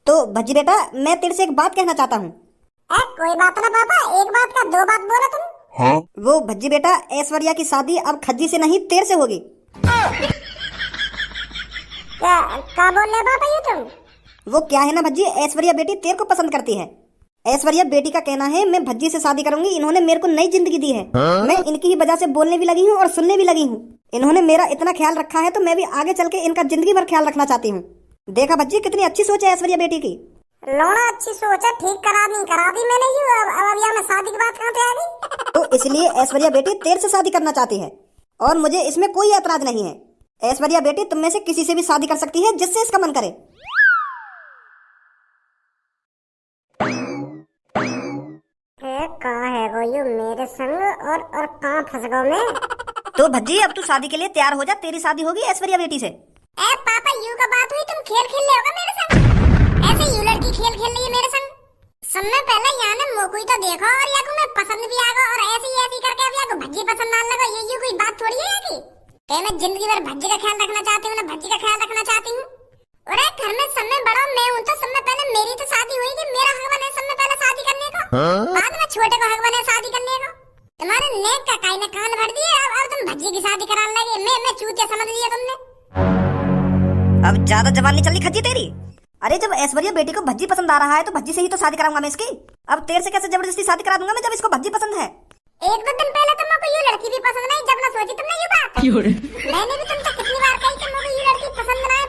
तो भज्जी बेटा, मैं तेरे से एक बात कहना चाहता हूँ। कोई बात ना पापा, एक बात का दो बात बोलो तुम। हाँ? वो भज्जी बेटा, ऐश्वर्या की शादी अब खज्जी से नहीं तेरे से होगी। क्या बोल रहे पापा ये तुम? वो क्या है ना भज्जी, ऐश्वर्या बेटी तेरे को पसंद करती है। ऐश्वर्या बेटी का कहना है मैं भज्जी से शादी करूंगी, इन्होंने मेरे को नई जिंदगी दी है। मैं इनकी ही वजह से बोलने भी लगी हूँ और सुनने भी लगी हूँ। इन्होंने मेरा इतना ख्याल रखा है तो मैं भी आगे चल के इनका जिंदगी भर ख्याल रखना चाहती हूँ। देखा भज्जी, कितनी अच्छी सोच है ऐश्वर्या बेटी की। लोड़ा अच्छी सोच है, ठीक करा दी मैंने ही। अब यहाँ में शादी की बात कहाँ पे आ गई? तो इसलिए ऐश्वर्या बेटी तेरे से शादी करना चाहती है और मुझे इसमें कोई ऐतराज नहीं है। ऐश्वर्या बेटी तुम में से किसी से भी शादी कर सकती है जिससे इसका मन करे। कहाँ है वो यू मेरे संग और कहाँ फंस गया मैं? तो भज्जी अब तू शादी के लिए तैयार हो जा, तेरी शादी होगी ऐश्वर्या बेटी से। पापा यू का बात हुई, तुम खेल खेल रहे होगा मेरे संग। ऐसे यू लड़की खेल खेल रही है मेरे संग। समय पहले यहाँ ने मोको तो देखो और या को मैं पसंद भी आ गया और ऐसी करके अब या को भज्जी पसंद आने लगा। ये कोई बात थोड़ी है कि मैं जिंदगी भर भज्जी का ख्याल रखना चाहती हूँ ना, भज्जी का ख्याल रखना चाहती हूँ। और घर में समय बड़ा मैं हूँ तो समय पहले मेरी तो शादी हुई कि मेरा हक बने समय पहले शादी करने को। बाद में छोटे को हक बने शादी करने को। तुम्हारे नेक का काई ने कान भर दिए। अब तुम भज्जी की शादी कराने लगे। मैं चूतिया समझ लिया तुमने। अब ज्यादा जवान नहीं चली खज्जी तेरी। अरे जब ऐश्वर्या बेटी को भज्जी पसंद आ रहा है तो भज्जी से ही तो शादी कराऊंगा मैं इसकी। अब तेरे से कैसे जबरदस्ती शादी करा दूंगा मैं जब इसको भज्जी पसंद है। एक दो दिन पहले तो मुझे ये लड़की भी पसंद नहीं, जब ना सोची तुमने ये बात। मैंने भी तुमसे कितनी बार कही कि मुझे ये लड़की पसंद ना है,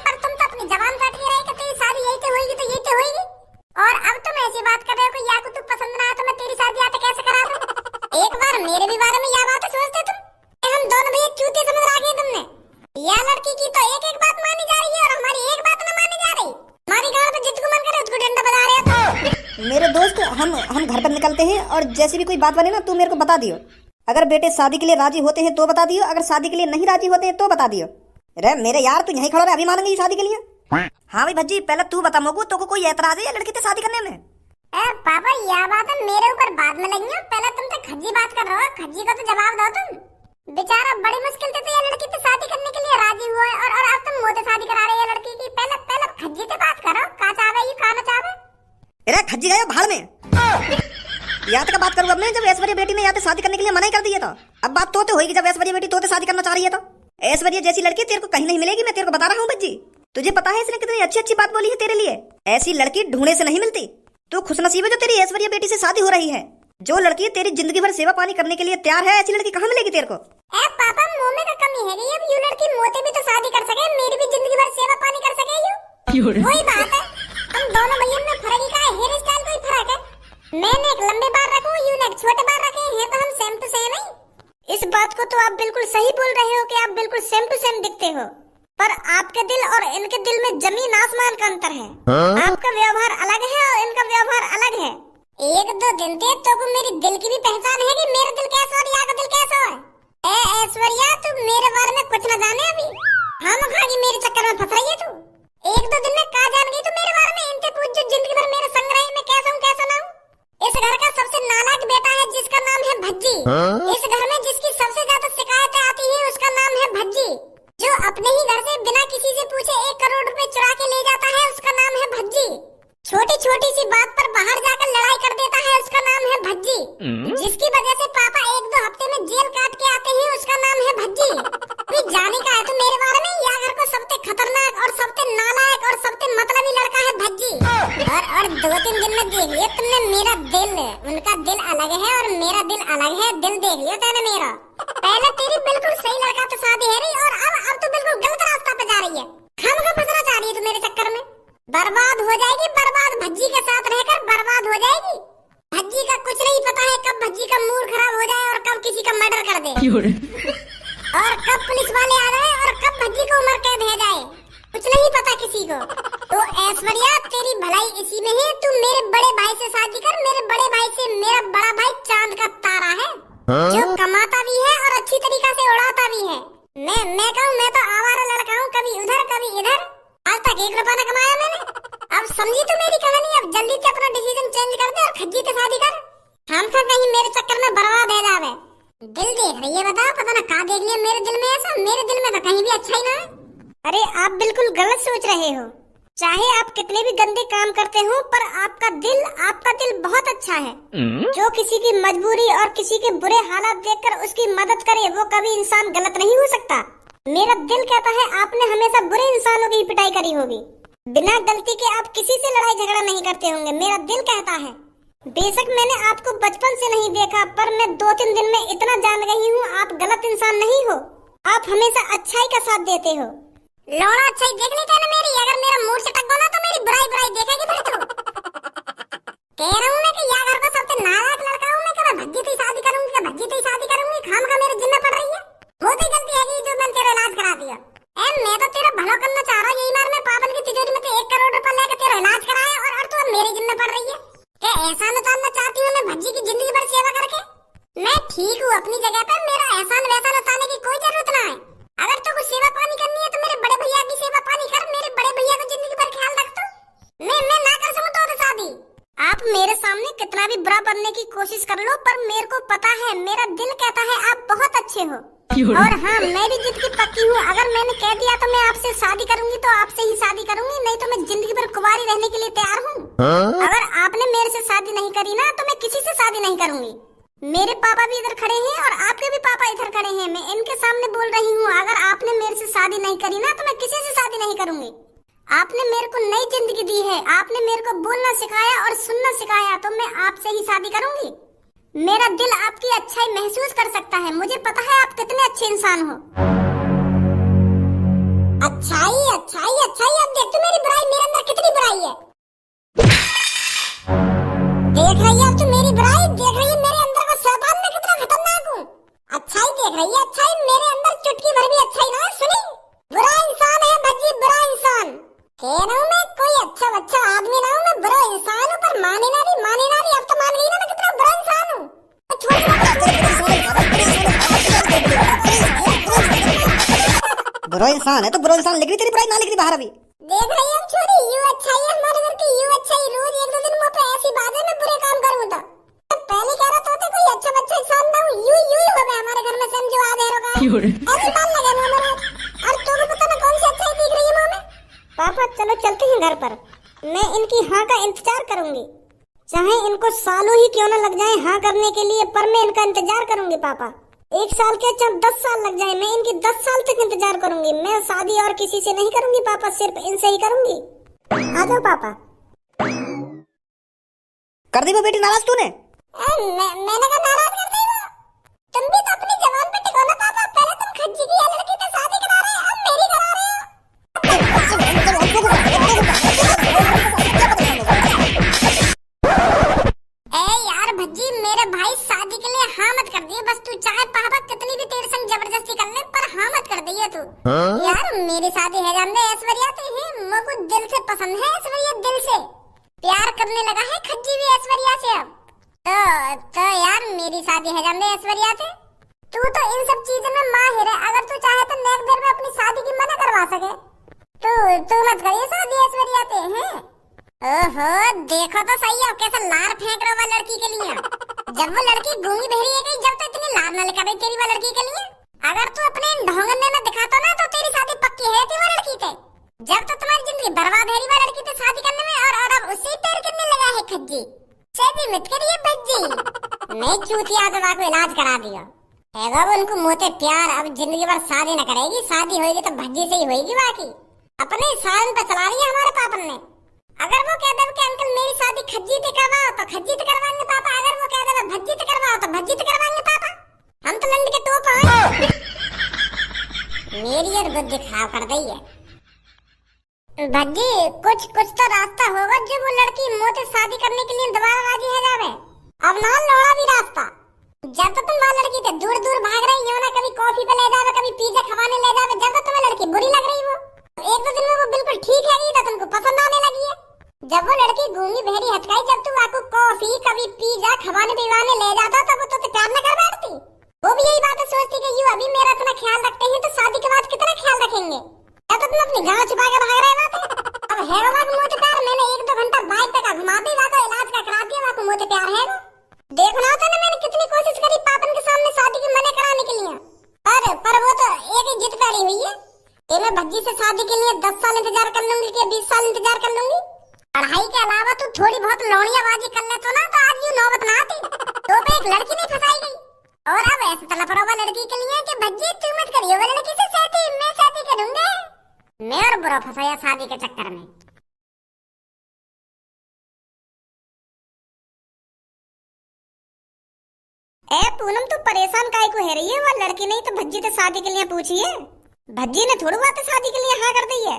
पर तुम तो अपनी जबान काट के रही कि तेरी शादी यही तो होगी, तो यही तो होगी। और अब तुम ऐसी बात कर रहे हो कि या को तू पसंद ना है तो मैं तेरी शादी आते कैसे करा दूं? एक बार मेरे भी बारे में यह बात सोचते तुम। हम दोनों भी चूतिया समझ रखे तुमने। यह लड़की की तो एक बात मानी जा रही है और हमारी एक बात न मानी जा रही। हमारी गांव में जिसको मन करे उसको डंडा बजा रहे हो। मेरे दोस्त, हम घर पर निकलते हैं और जैसी भी कोई बात बने ना तू मेरे को बता दियो। अगर बेटे शादी के लिए राजी होते हैं तो बता दियो, अगर शादी के लिए नहीं राजी होते हैं तो बता दियो। अरे मेरे यार, तू यहीं खड़ा रहे, अभी मानेंगे शादी के लिए। हाँ भाई भज्जी, पहले तू बता मोगू, तो कोई ऐतराज है या लड़की से शादी करने में? पापा यह बात है मेरे ऊपर बाद में लगी है। पहले तुम तो खज्जी बात कर रहे हो, खज्जी को तो जवाब दो तुम। बेचारा बड़ी मुश्किल से ये लड़की से शादी करने के लिए राजी हुआ है और अब तुम मोते शादी करा रहे हो लड़की की। पहले खज्जी से बात करो, का चाहे ये का ना चाहे। अरे खज्जी गए भाड़ में। याद का बात करूँ अब मैं, जब ऐश्वर्या बेटी ने यहाँ से शादी करने के लिए मना ही कर दिया था। अब बात तो होगी जब ऐश्वर्या बेटी तो शादी करना चाह रही है तो। ऐश्वर्या जैसी लड़की तेरे को कहीं नहीं मिलेगी, मैं तेरे को बता रहा हूँ भज्जी। तुझे पता है इसने कितनी अच्छी अच्छी बात बोली है तेरे लिए। ऐसी लड़की ढूंढने से नहीं मिलती। तू खुशनसीब है जो तेरी ऐश्वर्या बेटी से शादी हो रही है। जो लड़की तेरी जिंदगी भर सेवा पानी करने के लिए तैयार है, ऐसी लड़की कहाँ मिलेगी तेरे को? पापा मुंह में का कमी है ये। अब यू लड़की मोते भी तो शादी कर सके, मेरी भी जिंदगी भर सेवा पानी कर सके यू। वही बात है, हम दोनों भैया में फर्क ही का है, हेयर स्टाइल कोई फर्क है। मैंने एक लंबे बाल रखूं, यू ने एक छोटे बाल रखे हैं, तो हम सेम टू सेम है। इस बात को तो आप बिल्कुल सही बोल रहे हो कि आप बिल्कुल सेम टू सेम दिखते हो, पर आपके दिल और इनके दिल में जमीन आसमान का अंतर है। आपका व्यवहार अलग है और इनका व्यवहार अलग है। एक दो दिन थे तो को मेरी दिल की भी पहचान है कि मेरा दिल कैसा और यहाँ का दिल कैसा है। ऐश्वर्या, तू मेरे बारे में कुछ न जाने अभी। हम खागी मेरे चक्कर में फंस रही है तू। एक दो दिन में का जान गई तू मेरे बारे में। इनके पूछ जो जिंदगी भर मेरे संग रही, मैं कैसा हूँ कैसा ना हूँ। इस घर का सबसे नालायक बेटा है जिसका नाम है भज्जी। इस घर में जिसकी सबसे ज्यादा शिकायतें आती है उसका नाम है भज्जी। जो अपने ही घर से बिना किसी से पूछे 1 करोड़ रुपए चुरा के ले जाता है उसका नाम है भज्जी। छोटी छोटी सी बात पर बाहर जाकर लड़ाई कर देता है उसका नाम है भज्जी। जिसकी वजह से पापा 1-2 हफ्ते में जेल काट के आते हैं उसका नाम है भज्जी। कोई जाने का है तो मेरे बारे में, यह घर को सबसे खतरनाक और सबसे नालायक और सबसे मतलबी लड़का है भज्जी। और 2-3 दिन में देख लिया तुमने मेरा दिल। उनका दिल अलग है और मेरा दिल अलग है। दिल देख लिया तेने मेरा। पहले तेरी बिल्कुल सही लड़का तो शादी है रही और अब तो बिल्कुल गलत रास्ता पे जा रही है। खामखा फंसना चाह रही है तू मेरे चक्कर में। बर्बाद हो जाएगी, बर्बाद भज्जी के साथ रहकर बर्बाद हो जाएगी। भज्जी का कुछ नहीं पता है कब भज्जी का मूड खराब हो जाए और कब किसी का मर्डर कर दे और कब पुलिस वाले आ जाए और कब भज्जी को उम्र कैद हो जाए, कुछ नहीं पता किसी को। तो ऐश्वर्या, तेरी भलाई इसी में है। तू मेरे बड़े भाई से शादी कर। मेरे बड़े भाई से मेरा बड़ा भाई चांद का तारा है, जो कमाता भी है और अच्छी तरीका से उड़ाता भी है। मैं कहूँ मैं तो आवारा लड़का हूँ, कभी उधर कभी इधर। आज तक 1 रुपया न कमाया मैंने। अब समझी तू मेरी कहानी। अब जल्दी से अपना डिसीजन चेंज कर दे और खज्जी से शादी कर। हम सब कहीं मेरे चक्कर में बर्बाद हो जावे। दिल देख रही है, बता पता ना का देख लिया मेरे दिल में ऐसा। मेरे दिल में तो कहीं भी अच्छा ही ना है। अरे आप बिल्कुल गलत सोच रहे हो। चाहे आप कितने भी गंदे काम करते हो, पर आपका दिल बहुत अच्छा है। जो किसी की मजबूरी और किसी के बुरे हालात देखकर उसकी मदद करे, वो कभी इंसान गलत नहीं हो सकता। मेरा दिल कहता है आपने हमेशा बुरे इंसानों की पिटाई करी होगी। बिना गलती के आप किसी से लड़ाई झगड़ा नहीं करते होंगे, मेरा दिल कहता है। बेशक मैंने आपको बचपन से नहीं देखा, पर मैं 2-3 दिन में इतना जान गई हूँ, आप गलत इंसान नहीं हो। आप हमेशा अच्छाई का साथ देते हो। लौड़ा अच्छाई देखने का ना मेरी, अगर मेरा मूड से टक गया ना तो मेरी बुराई देखेगी फिर तो। कह रहा हूँ मैं कि या घर का सबसे नालायक लड़का हूँ मैं, कि भज्जी से शादी करूंगी, खाम खा मेरे जिम्मे पड़ रही है। वो तो गलती है कि जो मैंने तेरा इलाज करा दिया। मैं तो तेरा भला करना चाह रहा हूँ, यही बार मैं पापन की तिजोरी में 1 करोड़ रुपए लेकर तेरा इलाज कराया और तू अब मेरे जिम्मे पड़ रही है। क्या एहसान उतारना चाहती हूँ मैं भज्जी की जिंदगी भर सेवा करके? मैं ठीक हूँ अपनी जगह पे, मेरा एहसान वैसान उतारने की कोई जरूरत ना है। अगर तो कुछ सेवा पानी करनी है तो मेरे बड़े भैया की सेवा पानी कर, मेरे बड़े भैया को जिंदगी भर ख्याल रख। तो मैं ना कर सकूं तो शादी। आप मेरे सामने कितना भी बुरा बनने की कोशिश कर लो, पर मेरे को पता है, मेरा दिल कहता है आप बहुत अच्छे हो। और हाँ, मैं भी जिद की पक्की हूँ। अगर मैंने कह दिया तो मैं आपसे शादी करूंगी तो आपसे ही शादी करूंगी, नहीं तो मैं जिंदगी भर कुंवारी रहने के लिए तैयार हूँ। अगर आपने मेरे से शादी नहीं करी ना तो मैं किसी से शादी नहीं करूंगी। मेरे पापा भी इधर खड़े हैं और आपके भी पापा इधर खड़े हैं, मैं इनके सामने बोल रही हूँ। अगर आपने मेरे से शादी नहीं करी ना तो मैं किसी से शादी नहीं करूंगी। आपने मेरे को नई जिंदगी दी है, आपने मेरे को बोलना सिखाया और सुनना सिखाया, तो मैं आपसे ही शादी करूंगी। मेरा दिल आपकी अच्छाई महसूस कर सकता है, मुझे पता है आप कितने अच्छे इंसान हो। अच्छाई अच्छाई अच्छाई, अब देख तू मेरी बुराई, मेरे अंदर कितनी बुराई है। देख रही है अब तू मेरी बुराई, देख रही है मेरे अंदर का शैतान में कितना खतरनाक हूँ। अच्छाई देख रही है, अच्छाई मेरे अंदर चुटकी भर भी अच्छाई ना सुनी। बुरा इंसान है भज्जी, बुरा इंसान। कह रहा हूँ मैं कोई अच्छा आदमी ना हूँ, मैं बुरा इंसान हूँ, पर माने ना रही। अब तो मान गई ना मैं कितना बुरा इंसान हूँ। बुरा इंसान है तो बुरा इंसान लिख रही, तेरी बुराई ना लिख रही बाहर अभी। देख रही है छोरी, यू अच्छाई है हमारे घर की, यू अच्छाई। रोज 1-2 दिन मुँह पे ऐसी बात है मैं बुरे काम करूँ तो। पहले कह रहा था कोई अच्छा इंसान ना हूँ, यू ही हो गया हमारे घर में, समझो आ देरो का ऐसी बात लगे मुँह में। और तुमको पता ना कौन सी अच्छाई दिख रही है मुँह में। पापा चलो चलते हैं घर पर, मैं इनकी हाँ का इंतजार करूंगी, चाहे इनको सालों ही क्यों न लग जाए हाँ करने के लिए, पर मैं इनका इंतजार करूंगी। पापा 1 साल के चाहे 10 साल लग जाए, मैं इनकी 10 साल तक इंतजार करूंगी। मैं शादी और किसी से नहीं करूंगी पापा, सिर्फ इनसे ही करूंगी। आ जाओ पापा। कर दी वो बेटी नाराज तूने? मैंने कहा नाराज कर दी वो? तुम भी तो अपनी जबान पे टिको ना पापा। पहले तुम खज्जी की लड़की से शादी करा रहे हो, अब मेरी करा रहे हो। यार भज्जी, मेरे भाई शादी के लिए हाँ मत कर दिए। बस तू चाहे पापा कितनी भी तेरे संग जबरदस्ती कर ले, पर हाँ मत कर दिए तू। यार मेरी शादी है जानते ऐश्वर्या से है, मुझको दिल से पसंद है ऐश्वर्या, दिल से प्यार करने लगा है खज्जी भी ऐश्वर्या से अब। तो यार मेरी शादी है जानते ऐश्वर्या से। तू तो इन सब चीजों में माहिर है, अगर तू चाहे तो नेक देर में अपनी शादी की मना करवा सके। तू मत करिए शादी ऐश्वर्या से हैं। ओहो देखो तो सही है कैसा लार फेंक रहा है लड़की के लिए। जब वो लड़की गूंगी बहरी है गई, जब तो इतनी लार न लेकर तेरी वो लड़की के लिए। अगर तू अपने ढोंगने में दिखाता ना तो तेरी शादी पक्की है थी वो लड़की से। जब तो तुम्हारी जिंदगी बर्बाद है वो लड़की से शादी करने में, और अब उससे पैर करने लगा है खज्जी। शादी मत करिए भज्जी। मैं चूतिया दवा को इलाज करा दिया है, उनको मोते प्यार, अब जिंदगी भर शादी न करेगी। शादी होगी तो भज्जी से ही होगी। बाकी अपने सालन पे चला रही है हमारे पापन ने। अगर वो कह दे कि अंकल मेरी शादी खज्जी से करवाओ तो खज्जी से करवाएंगे पापा, अगर वो कह दे भज्जी से करवाओ तो भज्जी से करवाएंगे पापा। हम तो लंड के टोप हैं। मेरी और बुद्धि खराब कर दी है भज्जी। कुछ तो रास्ता होगा जो वो लड़की मोते शादी करने के लिए दोबारा राजी है जावे। अब ना लौड़ा भी रास्ता। जब तो तुम वहाँ लड़की थे दूर भाग रही हो ना, कभी कॉफी पे ले जावे, कभी पिज्जा खवाने ले जावे, जब तो तुम्हें लड़की बुरी लग रही वो 1-2 दिन में वो बिल्कुल ठीक है तो तुमको पसंद आने लगी है। जब वो लड़की गूंगी बहरी हटकाई, जब तू आपको कॉफी कभी पिज्जा खवाने पिवाने ले जाता तब तो प्यार न कर बैठती। वो भी यही बात सोचती कि यू अभी मेरा इतना ख्याल रखते हैं तो शादी के बाद कितना ख्याल रखेंगे। या तो तुम अपनी गाँव छुपा के भाग रहे थे। अब है वो मोटे प्यार, मैंने 1-2 घंटा बाइक पे का घुमा दी, वाको इलाज का करा दिया, वाको मोटे प्यार है। देखना होता ना मैंने कितनी कोशिश करी पापन के सामने शादी की मना कराने के लिए, पर वो तो एक ही जिद पड़ी हुई है। कि मैं भज्जी से शादी के लिए 10 साल इंतजार कर लूंगी कि 20 साल इंतजार कर लूंगी? पढ़ाई के अलावा तू थोड़ी बहुत लौड़ियाबाजी कर ले तो ना, तो आज यूं नौबत ना आती। तो पे एक लड़की नहीं फंसाई गई। और अब ऐसे तलफड़ोबा लड़की के लिए कि भज्जी तू मत करियो वो लड़की से शादी, मैं शादी करूंगा। मैं और बुरा फंसाया शादी के चक्कर में। ए पूनम तू परेशान काहे को है रही है? वो लड़की नहीं तो भज्जी से शादी के लिए पूछी है। भज्जी ने थोड़ी बात शादी के लिए हाँ कर दी है।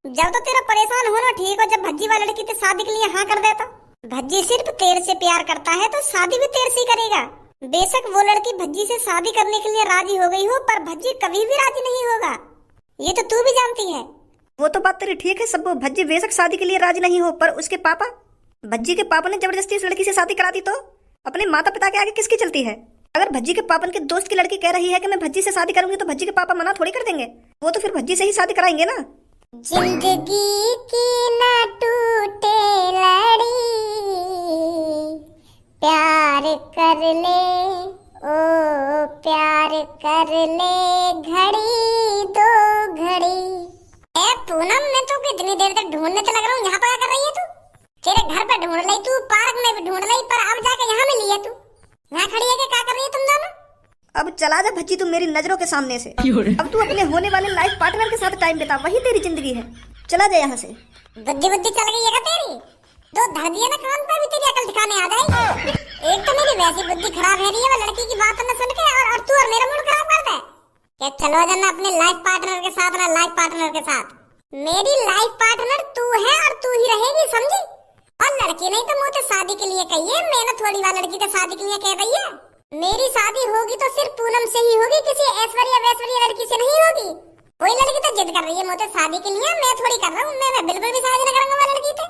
जब तो तेरा परेशान होना ठीक हो, जब भज्जी वाला लड़की से शादी के लिए हाँ कर देता। भज्जी सिर्फ तेरे से प्यार करता है तो शादी भी तेरे से ही करेगा। बेशक वो लड़की भज्जी से शादी करने के लिए राजी हो गई हो, पर भज्जी कभी भी राजी नहीं होगा, ये तो तू भी जानती है। वो तो बात तेरी ठीक है सब, भज्जी बेशक शादी के लिए राजी नहीं हो, पर उसके पापा, भज्जी के पापा ने जबरदस्ती उस लड़की से शादी करा दी तो अपने माता पिता के आगे किसकी चलती है? अगर भज्जी के पापा के दोस्त की लड़की कह रही है कि मैं भज्जी से शादी करूंगी तो भज्जी के पापा मना थोड़ी कर देंगे। वो तो फिर भज्जी से ही शादी कराएंगे ना। जिंदगी की ना टूटे लड़ी, प्यार कर ले ओ प्यार कर ले, घड़ी दो घड़ी। ए पूनम मैं तो कितनी देर तक ढूंढने तो लग रहा हूँ, यहाँ पर क्या कर रही है तू? तेरे घर पे ढूंढ रही तू, पार्क में भी ढूंढ रही, पर अब जाके यहाँ मिली है तू। यहाँ खड़ी है कि क्या कर रही है तुम दोनों? अब चला जा भज्जी तू मेरी नजरों के सामने से। अब तू अपने होने वाले लाइफ पार्टनर के साथ टाइम बिता, वही तेरी जिंदगी है। चला जा यहाँ से। बुद्धि बुद्धि चल गई है क्या तेरी? दो धर दिया ना कान पे भी तेरी अकल दिखाने आ जाएगी। एक तो मेरी वैसी बुद्धि खराब है रही है वो लड़की की बात न सुन के, और तू और मेरा मूड खराब कर दे। क्या चलो जाना अपने लाइफ पार्टनर के साथ ना, लाइफ पार्टनर के साथ। मेरी लाइफ पार्टनर तू है और तू ही रहेगी, समझी? और लड़की नहीं तो मुझे शादी के लिए कही है, मैं ना थोड़ी बार लड़की तो शादी के लिए कह रही है। मेरी शादी होगी तो सिर्फ पूनम से ही होगी, किसी ऐश्वर्या वैश्वर्या लड़की से नहीं होगी। कोई लड़की तो जिद कर रही है मुझे शादी के लिए, मैं थोड़ी कर रहा हूँ। मैं बिल्कुल भी शादी नहीं करूंगा वो लड़की से।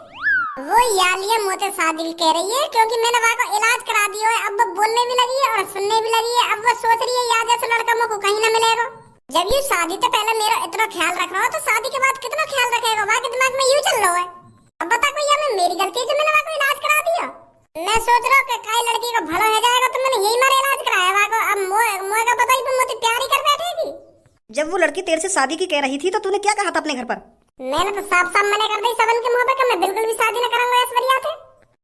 वो यालिया मुझे शादी कह रही है क्योंकि मैंने वहाँ को इलाज करा दिया है। अब वो बोलने भी लगी है और सुनने भी लगी है। अब वो सोच रही है याद ऐसा लड़का मुझको कहीं ना मिलेगा। जब ये शादी तो पहले मेरा इतना ख्याल रख रहा हो तो शादी के बाद कितना ख्याल रखेगा? वहाँ के दिमाग में यूं चल रहा है। अब बता कोई या मेरी गलती है जो मैंने वहाँ को इलाज करा दिया? मैं सोच रहा हूँ कि काई लड़की को भला हो जाएगा तो मैंने यही मारे इलाज कराया वहाँ को। अब मोए का पता ही तुम मुझे प्यार ही कर बैठेगी। जब वो लड़की तेरे से शादी की कह रही थी तो तूने क्या कहा था अपने घर पर? मैंने तो साफ साफ मना कर दी सबन के मुंह पे कि मैं बिल्कुल भी शादी न करूंगा ऐश्वर्या से।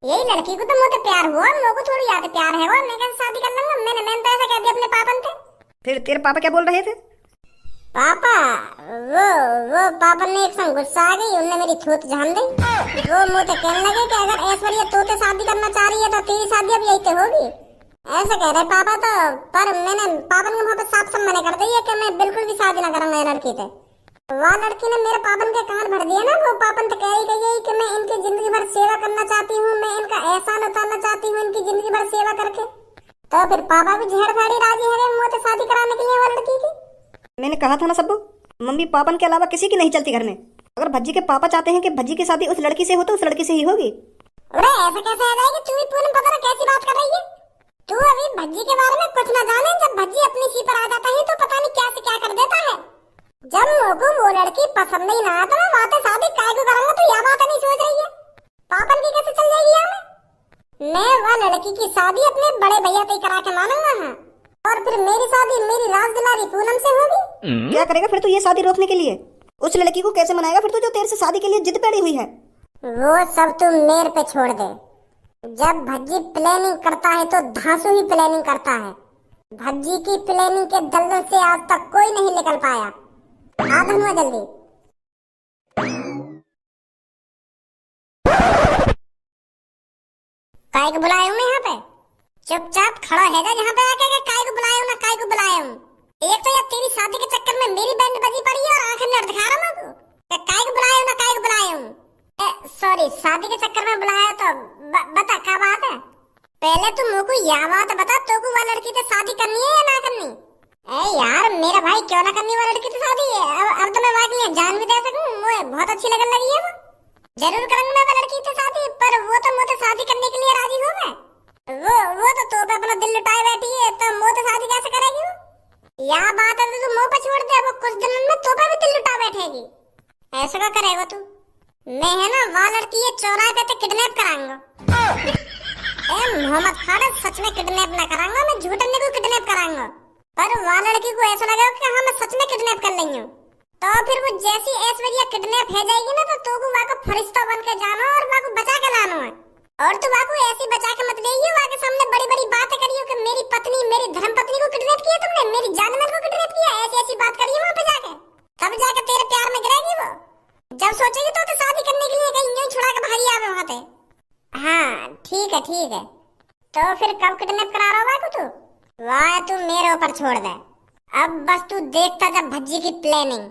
यही लड़की को तो मुझे प्यार हुआ, मुझको थोड़ी याद प्यार है वो, मैं कैसे शादी कर लूंगा? मैंने तो ऐसा कह दिया अपने पापा से। फिर तेरे पापा क्या बोल रहे थे? पापा वो पापा ने एक संग गुस्सा आ गई, उन्होंने मेरी थूत झाम दी। वो मुझे कहने लगे कि अगर ऐश्वर्या तू तो शादी करना चाह रही है तो तेरी शादी अब यही तो होगी, ऐसे कह रहे पापा तो। पर मैंने पापा के मुंह पे साफ साफ मना कर दिया कि मैं बिल्कुल भी शादी न करूंगा लड़की से। वह लड़की ने मेरे पापन के कान भर दिया ना। वो पापन तो कह ही गई कि मैं इनकी जिंदगी भर सेवा करना चाहती हूँ, मैं इनका एहसान उतारना चाहती हूँ इनकी जिंदगी भर सेवा करके। तो फिर पापा भी झेड़ फाड़ी राजी है मुझसे शादी कराने के लिए वो लड़की की। मैंने कहा था ना सबको, मम्मी पापन के अलावा किसी की नहीं चलती घर में। अगर भज्जी के पापा चाहते हैं कि भज्जी की शादी उस लड़की से हो तो उस लड़की से ही होगी। अरे ऐसा कैसे आ जाएगी? तू भी पूनम पता नहीं कैसी बात कर रही है। तू अभी भज्जी के बारे में कुछ न जाने, जब भज्जी अपनी सी पर आ जाता है तो पता नहीं क्या से क्या कर देता है। जब मुझको वो लड़की पसंद नहीं ना आता मैं वहाँ शादी काय को करूंगा, तो यह बात नहीं सोच रही है। पापन की कैसे चल जाएगी यहाँ? मैं वह लड़की की शादी अपने बड़े भैया से करा के मानूंगा हाँ। और फिर मेरी शादी मेरी राज दुलारी पूनम से होगी। क्या करेगा फिर तू ये शादी रोकने के लिए? उस लड़की को कैसे मनाएगा फिर तू जो तेरे से शादी के लिए जिद पड़ी हुई है? वो सब तू मेरे पे छोड़ दे। जब भज्जी प्लानिंग करता है तो धांसू ही प्लानिंग करता है। भज्जी की प्लानिंग के दलदल से आज तक कोई नहीं निकल पाया। आ धनुआ जल्दी। काय को बुलाया हूँ मैं यहाँ पे? चुपचाप खड़ा है जहाँ पे आके काय को बुलाया हूँ ना काय को बुलाया हूँ? एक तो यार तेरी शादी के चक्कर में मेरी बैंड बजी पड़ी है और आंखें नट दिखा रहा हूँ। काय को बुलाया हूँ ना काय को बुलाया हूँ? सॉरी शादी के चक्कर में बुलाया तो बता क्या बात है? पहले तू मुझको यह बात बता, तो को वह लड़की से शादी करनी है या ना करनी? यार मेरा भाई क्यों ना करनी वह लड़की से शादी है? अब तो मैं वहाँ के लिए जान भी दे सकूँ, मुझे बहुत अच्छी लगने लगी है वो। जरूर करूंगा मैं वह लड़की से शादी, पर वो तो मुझे शादी करने के लिए राजी हो गए। वो तो पे अपना दिल लुटाए बैठी है, तो मुझे शादी कैसे करेगी वो? यह बात है तो मुंह पे छोड़ दे, वो कुछ दिनों में तो पे भी दिल लुटा बैठेगी। ऐसा क्या करेगा तू? मैं है ना वह लड़की ये चौराहे पे किडनैप कराऊंगा। मोहम्मद खालिद सच में किडनैप ना कराऊंगा, मैं झूठने को किडनैप कराऊंगा। पर वह लड़की को ऐसा लगा कि हाँ मैं सच में किडनैप कर रही हूँ, तो फिर वो जैसी ऐश्वर्या किडनैप हो जाएगी ना, तो को वाको फरिश्ता बन के जानो और वाको बचा के लानो है। और तो वाको ऐसी बचा के मत लेइयो, वाके सामने बड़ी बड़ी बातें करियो कि मेरी पत्नी, मेरी धर्मपत्नी को किडनैप किया तुमने, मेरी जानवर को किडनैप किया, ऐसी ऐसी बात करियो वहां पे जाके। तब जाके तेरे प्यार में गिरेगी वो। जब सोचेगी तो शादी करने के लिए कहीं यूं छुड़ा के भागी आवे वहां पे। हाँ ठीक है ठीक है। तो फिर कब किडनैप करा रहा है तू? वाह तू मेरे ऊपर छोड़ दे, अब बस तू देखता जा भज्जी की प्लानिंग।